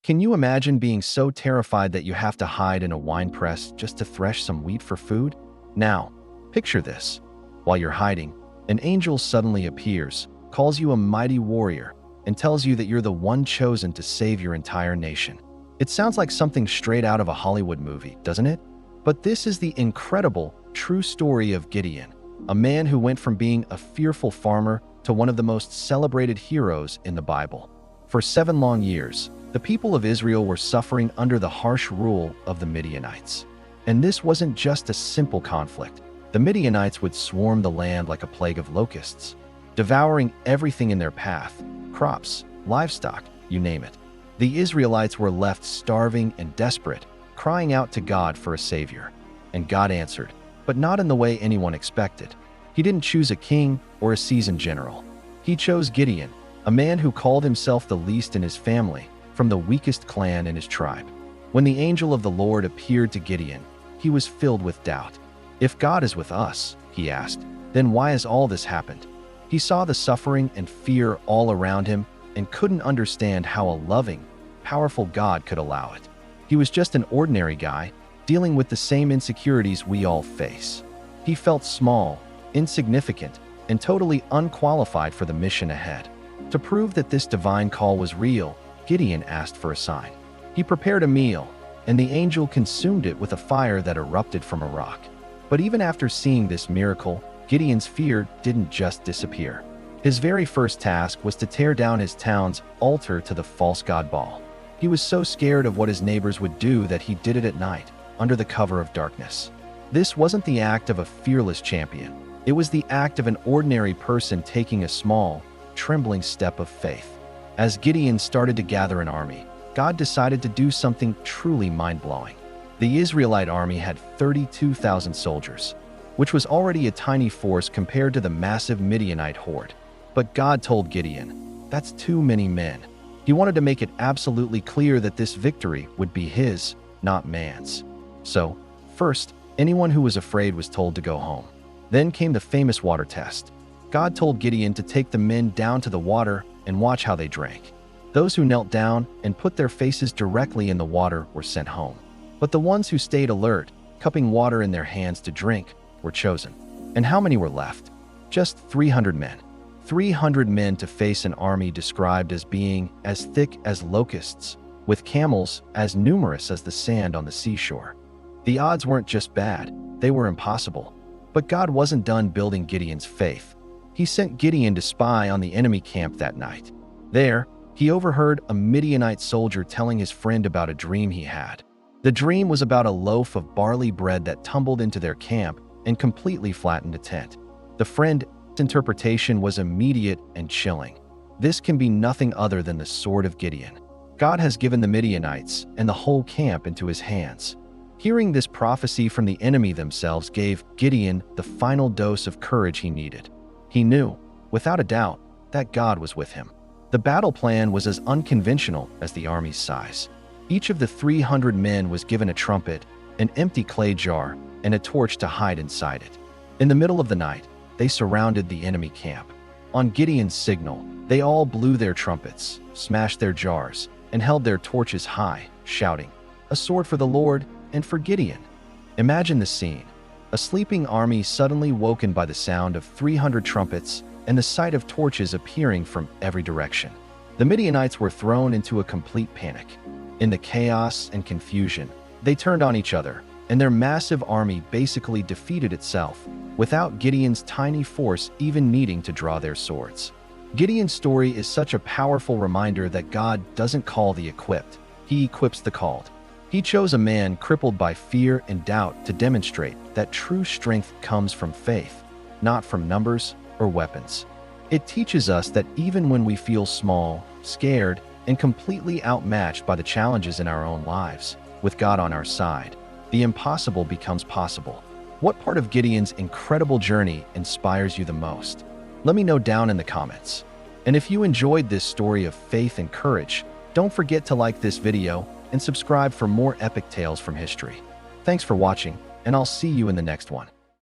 Can you imagine being so terrified that you have to hide in a wine press just to thresh some wheat for food? Now, picture this. While you're hiding, an angel suddenly appears, calls you a mighty warrior, and tells you that you're the one chosen to save your entire nation. It sounds like something straight out of a Hollywood movie, doesn't it? But this is the incredible, true story of Gideon, a man who went from being a fearful farmer to one of the most celebrated heroes in the Bible. For 7 long years, the people of Israel were suffering under the harsh rule of the Midianites. And this wasn't just a simple conflict. The Midianites would swarm the land like a plague of locusts, devouring everything in their path: crops, livestock, you name it. The Israelites were left starving and desperate, crying out to God for a savior. And God answered, but not in the way anyone expected. He didn't choose a king or a seasoned general. He chose Gideon, a man who called himself the least in his family, from the weakest clan in his tribe. When the angel of the Lord appeared to Gideon, he was filled with doubt. If God is with us, he asked, then why has all this happened? He saw the suffering and fear all around him and couldn't understand how a loving, powerful God could allow it. He was just an ordinary guy, dealing with the same insecurities we all face. He felt small, insignificant, and totally unqualified for the mission ahead. To prove that this divine call was real, Gideon asked for a sign. He prepared a meal, and the angel consumed it with a fire that erupted from a rock. But even after seeing this miracle, Gideon's fear didn't just disappear. His very first task was to tear down his town's altar to the false god Baal. He was so scared of what his neighbors would do that he did it at night, under the cover of darkness. This wasn't the act of a fearless champion. It was the act of an ordinary person taking a small, trembling step of faith. As Gideon started to gather an army, God decided to do something truly mind-blowing. The Israelite army had 32,000 soldiers, which was already a tiny force compared to the massive Midianite horde. But God told Gideon, that's too many men. He wanted to make it absolutely clear that this victory would be his, not man's. So, first, anyone who was afraid was told to go home. Then came the famous water test. God told Gideon to take the men down to the water and watch how they drank. Those who knelt down and put their faces directly in the water were sent home. But the ones who stayed alert, cupping water in their hands to drink, were chosen. And how many were left? Just 300 men. 300 men to face an army described as being as thick as locusts, with camels as numerous as the sand on the seashore. The odds weren't just bad, they were impossible. But God wasn't done building Gideon's faith. He sent Gideon to spy on the enemy camp that night. There, he overheard a Midianite soldier telling his friend about a dream he had. The dream was about a loaf of barley bread that tumbled into their camp and completely flattened a tent. The friend's interpretation was immediate and chilling. This can be nothing other than the sword of Gideon. God has given the Midianites and the whole camp into his hands. Hearing this prophecy from the enemy themselves gave Gideon the final dose of courage he needed. He knew, without a doubt, that God was with him. The battle plan was as unconventional as the army's size. Each of the 300 men was given a trumpet, an empty clay jar, and a torch to hide inside it. In the middle of the night, they surrounded the enemy camp. On Gideon's signal, they all blew their trumpets, smashed their jars, and held their torches high, shouting, "A sword for the Lord and for Gideon." Imagine the scene. A sleeping army suddenly woken by the sound of 300 trumpets and the sight of torches appearing from every direction. The Midianites were thrown into a complete panic. In the chaos and confusion, they turned on each other, and their massive army basically defeated itself, without Gideon's tiny force even needing to draw their swords. Gideon's story is such a powerful reminder that God doesn't call the equipped, he equips the called. He chose a man crippled by fear and doubt to demonstrate that true strength comes from faith, not from numbers or weapons. It teaches us that even when we feel small, scared, and completely outmatched by the challenges in our own lives, with God on our side, the impossible becomes possible. What part of Gideon's incredible journey inspires you the most? Let me know down in the comments. And if you enjoyed this story of faith and courage, don't forget to like this video and subscribe for more epic tales from history. Thanks for watching, and I'll see you in the next one.